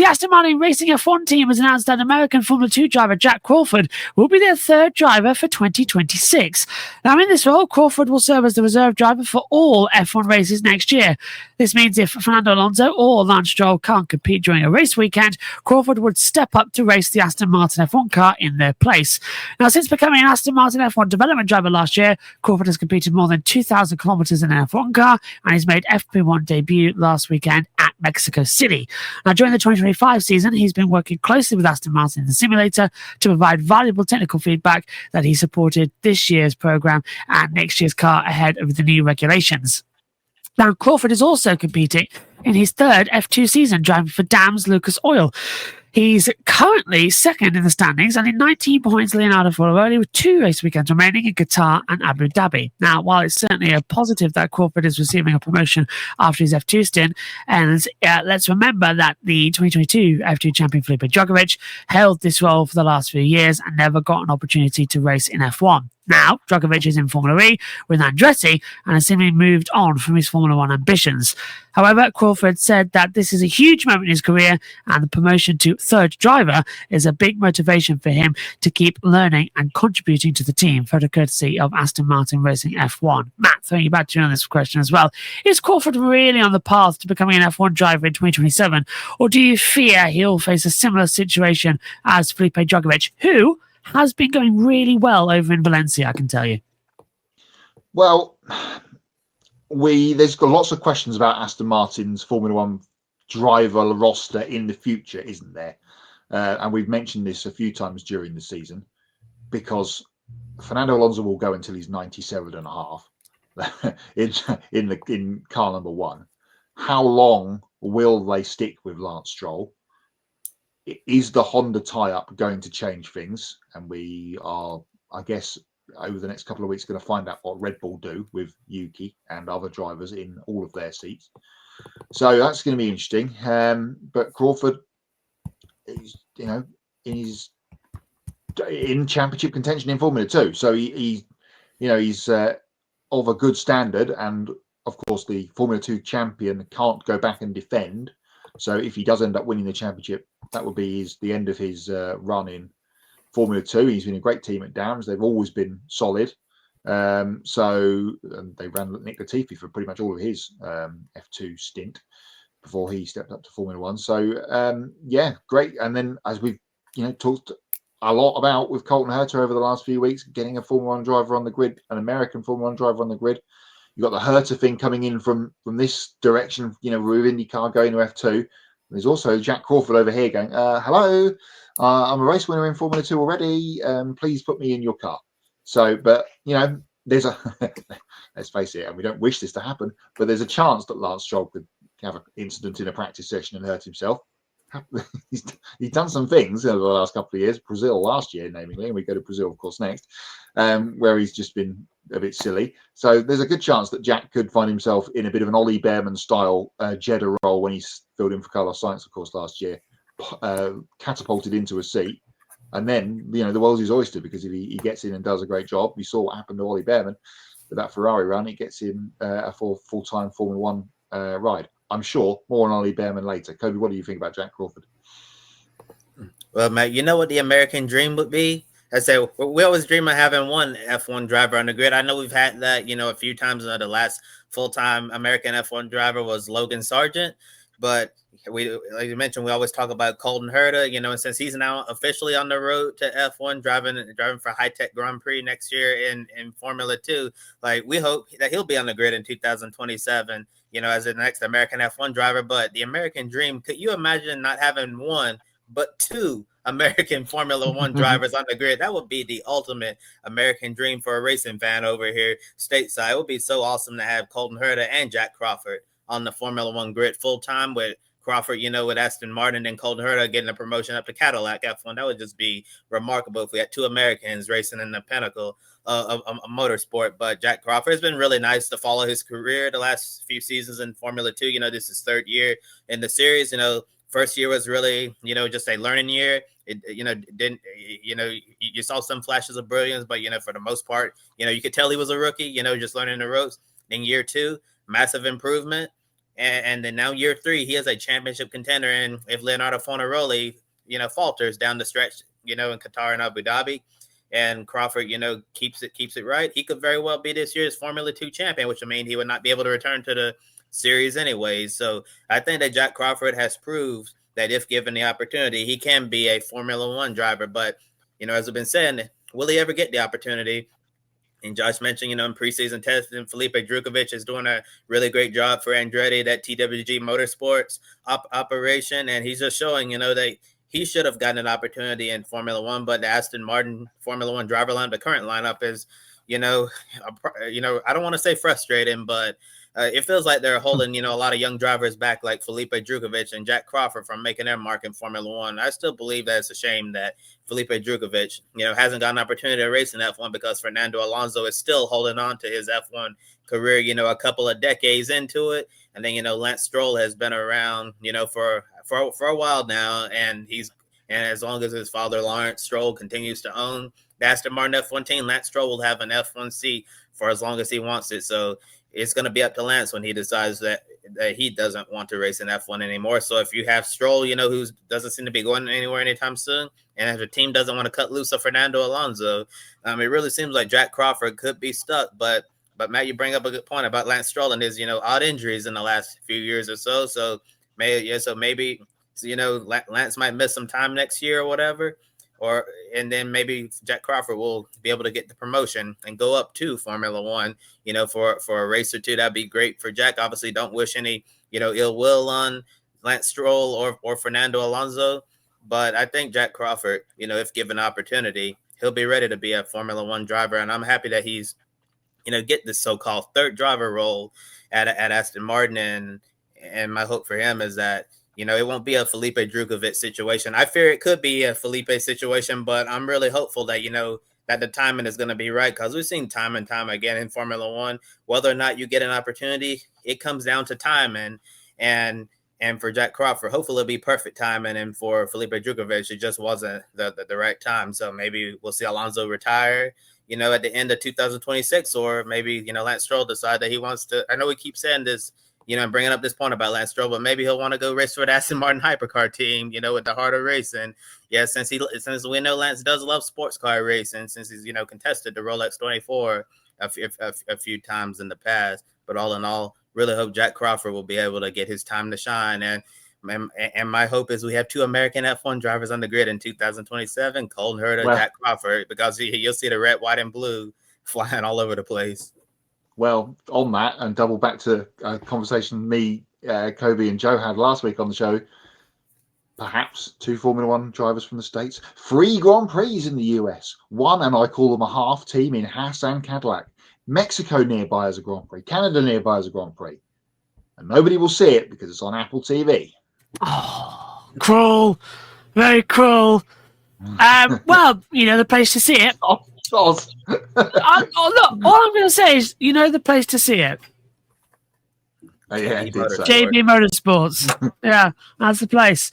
Aston Martin Racing F1 team has announced that American Formula 2 driver Jak Crawford will be their third driver for 2026. Now, in this role, Crawford will serve as the reserve driver for all F1 races next year. This means if Fernando Alonso or Lance Stroll can't compete during a race weekend, Crawford would step up to race the Aston Martin F1 car in their place. Now, since becoming an Aston Martin F1 development driver last year, Crawford has competed more than 2,000 kilometres in an F1 car, and he's made FP1 debut last weekend at Mexico City. Now, during the 2025 season, he's been working closely with Aston Martin in the simulator to provide valuable technical feedback that he supported this year's programme and next year's car ahead of the new regulations. Now, Crawford is also competing in his third F2 season, driving for Dams Lucas Oil. He's currently second in the standings and in 19 points Leonardo Forlorelli with 2 race weekends remaining in Qatar and Abu Dhabi. Now, while it's certainly a positive that Crawford is receiving a promotion after his F2 stint, and let's remember that the 2022 F2 champion Felipe Drugovich held this role for the last few years and never got an opportunity to race in F1. Now, Drugovich is in Formula E with Andretti and has seemingly moved on from his Formula 1 ambitions. However, Crawford said that this is a huge moment in his career and the promotion to third driver is a big motivation for him to keep learning and contributing to the team, photo courtesy of Aston Martin Racing F1. Matt, throwing you back to you on this question as well. Is Crawford really on the path to becoming an F1 driver in 2027, or do you fear he'll face a similar situation as Felipe Drugovich, who has been going really well over in Valencia, I can tell you? Well, there's got lots of questions about Aston Martin's Formula One driver roster in the future, isn't there? And we've mentioned this a few times during the season, because Fernando Alonso will go until he's 97 and a half in car number 1. How long will they stick with Lance Stroll? Is the Honda tie-up going to change things? And we are, I guess, over the next couple of weeks going to find out what Red Bull do with Yuki and other drivers in all of their seats. So that's going to be interesting. But Crawford is, in championship contention in Formula 2. So he's of a good standard. And of course, the Formula 2 champion can't go back and defend. So if he does end up winning the championship, that would be the end of his run in Formula 2. He's been a great team at Downs. They've always been solid. So they ran Nick Latifi for pretty much all of his F2 stint before he stepped up to Formula 1. So, great. And then, as we've talked a lot about with Colton Herta over the last few weeks, getting a Formula 1 driver on the grid, an American Formula 1 driver on the grid. You've got the Herta thing coming in from this direction, with IndyCar going to F2. There's also Jak Crawford over here going, hello, I'm a race winner in Formula 2 already. Please put me in your car. So, but, there's let's face it, and we don't wish this to happen, but there's a chance that Lance Stroll could have an incident in a practice session and hurt himself. He's done some things over the last couple of years. Brazil last year, namely, and we go to Brazil, of course, next, where he's just been a bit silly. So there's a good chance that Jak could find himself in a bit of an Ollie Bearman style Jeddah role when he's filled in for Carlos Sainz, of course, last year, catapulted into a seat. And then, the world's his oyster, because if he gets in and does a great job, we saw what happened to Ollie Bearman with that Ferrari run. It gets him a full-time Formula 1 ride. I'm sure more on Ollie Bearman later. Kobe, what do you think about Jak Crawford? Well, Matt, you know what the American dream would be? I say we always dream of having one F1 driver on the grid. I know we've had that, a few times. The last full-time American F1 driver was Logan Sargent, but like you mentioned, we always talk about Colton Herta, and since he's now officially on the road to F1, driving for High Tech Grand Prix next year in Formula 2, like we hope that he'll be on the grid in 2027, as the next American F1 driver. But the American dream, could you imagine not having one, but 2 American Formula 1 drivers on the grid? That would be the ultimate American dream for a racing fan over here stateside. It would be so awesome to have Colton Herta and Jak Crawford on the Formula 1 grid full time, with Crawford, with Aston Martin, and Colton Herta getting a promotion up to Cadillac F1. That would just be remarkable if we had 2 Americans racing in the pinnacle of motorsport. But Jak Crawford, has been really nice to follow his career the last few seasons in Formula 2. This is 3rd year in the series. First year was really, just a learning year. It, didn't, you saw some flashes of brilliance, but, for the most part, you could tell he was a rookie, just learning the ropes. In year 2, massive improvement. And then now year 3, he is a championship contender. And if Leonardo Fornaroli, falters down the stretch, in Qatar and Abu Dhabi, and Crawford, keeps it right, he could very well be this year's Formula 2 champion, which would mean he would not be able to return to the series anyways. So I think that Jak Crawford has proved that if given the opportunity, he can be a Formula 1 driver. But, as we've been saying, will he ever get the opportunity? And Josh mentioned, in preseason testing, Felipe Drukovic is doing a really great job for Andretti, that TWG Motorsports operation. And he's just showing, that he should have gotten an opportunity in Formula 1, but the Aston Martin Formula 1 driver line, the current lineup is, I don't want to say frustrating, but it feels like they're holding, a lot of young drivers back, like Felipe Drukovic and Jak Crawford, from making their mark in Formula 1. I still believe that it's a shame that Felipe Drukovic, hasn't got an opportunity to race in F1 because Fernando Alonso is still holding on to his F1 career, a couple of decades into it. And then, Lance Stroll has been around, for a while now, and as long as his father Lawrence Stroll continues to own the Aston Martin F1 team, Lance Stroll will have an F1 seat for as long as he wants it. So it's going to be up to Lance when he decides that he doesn't want to race in F1 anymore. So if you have Stroll, who doesn't seem to be going anywhere anytime soon, and if the team doesn't want to cut loose of Fernando Alonso, it really seems like Jak Crawford could be stuck. But Matt, you bring up a good point about Lance Stroll and his, odd injuries in the last few years or so. So maybe Lance might miss some time next year or whatever. And then maybe Jak Crawford will be able to get the promotion and go up to Formula 1, for a race or two. That'd be great for Jak. Obviously, don't wish any, ill will on Lance Stroll or Fernando Alonso. But I think Jak Crawford, if given opportunity, he'll be ready to be a Formula 1 driver. And I'm happy that he's, get this so-called third driver role at Aston Martin. And my hope for him is that, it won't be a Felipe Drukovic situation. I fear it could be a Felipe situation, but I'm really hopeful that, that the timing is going to be right, because we've seen time and time again in Formula 1, whether or not you get an opportunity, it comes down to timing. And for Jak Crawford, hopefully it'll be perfect timing. And for Felipe Drukovic, it just wasn't the right time. So maybe we'll see Alonso retire, at the end of 2026, or maybe, Lance Stroll decide that he wants to. I know we keep saying this, bringing up this point about Lance Stroll, but maybe he'll want to go race for the Aston Martin hypercar team, with the heart of racing. Yeah, since we know Lance does love sports car racing, since he's, contested the Rolex 24 a few times in the past. But all in all, really hope Jak Crawford will be able to get his time to shine. And my hope is we have 2 American F1 drivers on the grid in 2027, Colton Herta, Jak Crawford, because you'll see the red, white, and blue flying all over the place. Well, on that, and double back to a conversation me, Kobe, and Joe had last week on the show, perhaps 2 Formula 1 drivers from the States, 3 Grand Prix in the US, 1, and I call them a half team, in Haas and Cadillac, Mexico nearby as a Grand Prix, Canada nearby as a Grand Prix. And nobody will see it because it's on Apple TV. Oh, cruel. Very cruel. Well, the place to see it. Look, all I'm going to say is, the place to see it. Yeah, JB Motorsports. Yeah, that's the place.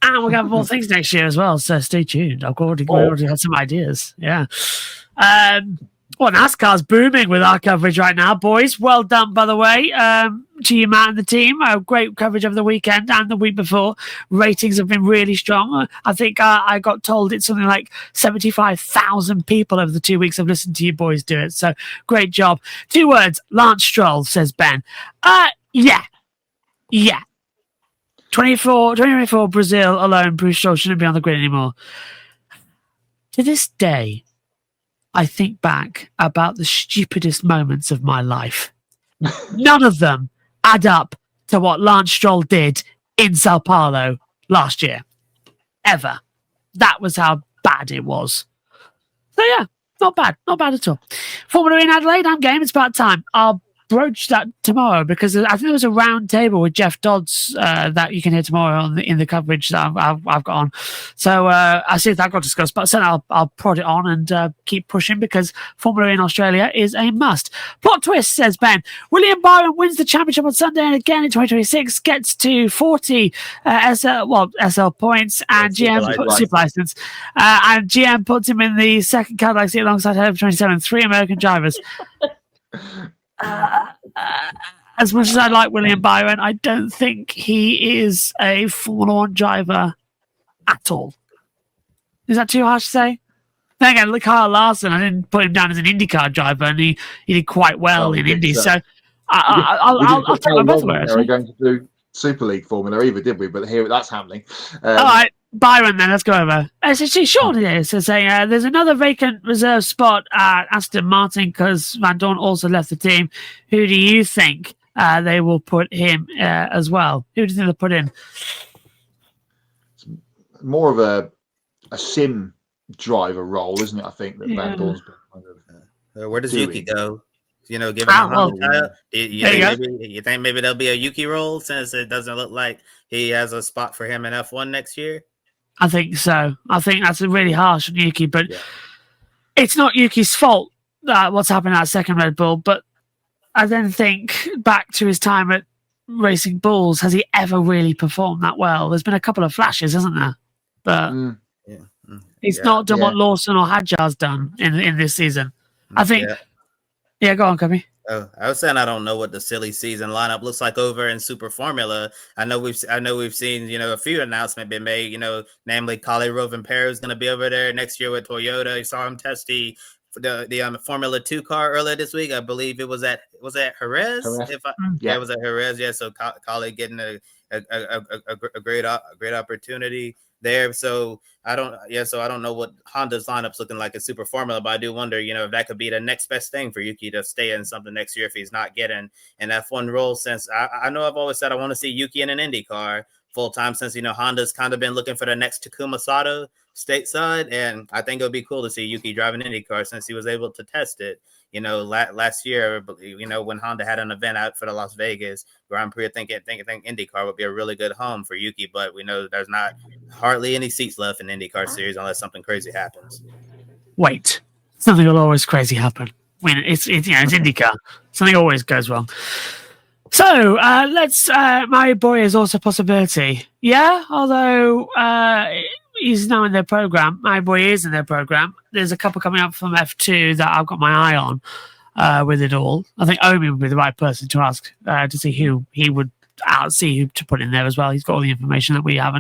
And we're going to have more things next year as well, so stay tuned. I've already had some ideas. Yeah. Well, NASCAR's booming with our coverage right now, boys. Well done, by the way, to you, Matt, and the team. Great coverage over the weekend and the week before. Ratings have been really strong. I think I got told it's something like 75,000 people over the 2 weeks I've listened to you boys do it. So great job. 2 words, Lance Stroll, says Ben. Yeah. 2024 Brazil alone, Bruce Stroll shouldn't be on the grid anymore. To this day, I think back about the stupidest moments of my life. None of them add up to what Lance Stroll did in Sao Paulo last year. Ever. That was how bad it was. So yeah, not bad. Not bad at all. Formula in Adelaide, I'm game. It's about time. I'll broach that tomorrow, because I think there was a round table with Jeff Dodds that you can hear tomorrow in the coverage that I've got on. So I'll see if that got discussed, but certainly I'll prod it on and keep pushing, because Formula in Australia is a must. Plot twist, says Ben. William Byron wins the championship on Sunday and again in 2026, gets to 40 SL points, and GM super license, and GM puts him in the second Cadillac seat alongside Herbert 27, 3 American drivers. as much as I like William Byron, I don't think he is a Formula One driver at all. Is that too harsh to say? Then again, look, Kyle Larson, I didn't put him down as an IndyCar driver, and he did quite well in Indy. So I'll take my breath away. We're going to do Super League Formula either, did we? But here that's happening. All right, Byron, then let's go over. It's short here. So saying there's another vacant reserve spot at Aston Martin because Van Dorn also left the team. Who do you think they will put him as well? Who do you think they'll put in? It's more of a sim driver role, isn't it? I think that Van Dorn's been kind of. Where does doing. Yuki go? You know, given you think maybe there'll be a Yuki role since it doesn't look like he has a spot for him in F1 next year? I think so. I think that's really harsh on Yuki, but it's not Yuki's fault that what's happened at second Red Bull. But I then think back to his time at Racing Bulls. Has he ever really performed that well? There's been a couple of flashes, hasn't there? But he's not done what Lawson or Hadjar's done in this season. I think. Yeah, go on, Cubby. Oh, I was saying I don't know what the silly season lineup looks like over in Super Formula. I know we've seen a few announcements been made. Namely, Kalle Rovanperä is going to be over there next year with Toyota. You saw him test the Formula 2 car earlier this week. I believe it was at Jerez. It was at Jerez. Yeah, so Kalle getting a great opportunity there. So I don't know what Honda's lineup's looking like in Super Formula, but I do wonder, if that could be the next best thing for Yuki to stay in something next year if he's not getting an F1 role. Since I know I've always said I want to see Yuki in an Indy car full time, since Honda's kind of been looking for the next Takuma Sato stateside, and I think it would be cool to see Yuki drive an Indy car since he was able to test it. Last year, when Honda had an event out for the Las Vegas Grand Prix, I think IndyCar would be a really good home for Yuki, but we know there's not hardly any seats left in the IndyCar series unless something crazy happens. Wait, something will always crazy happen. It's IndyCar. Something always goes wrong. So let's. My boy is also a possibility. Yeah, although he's now in their program. My boy is in their program. There's a couple coming up from F2 that I've got my eye on with it all. I think Omi would be the right person to ask to see who he would see who to put in there as well. He's got all the information that we haven't.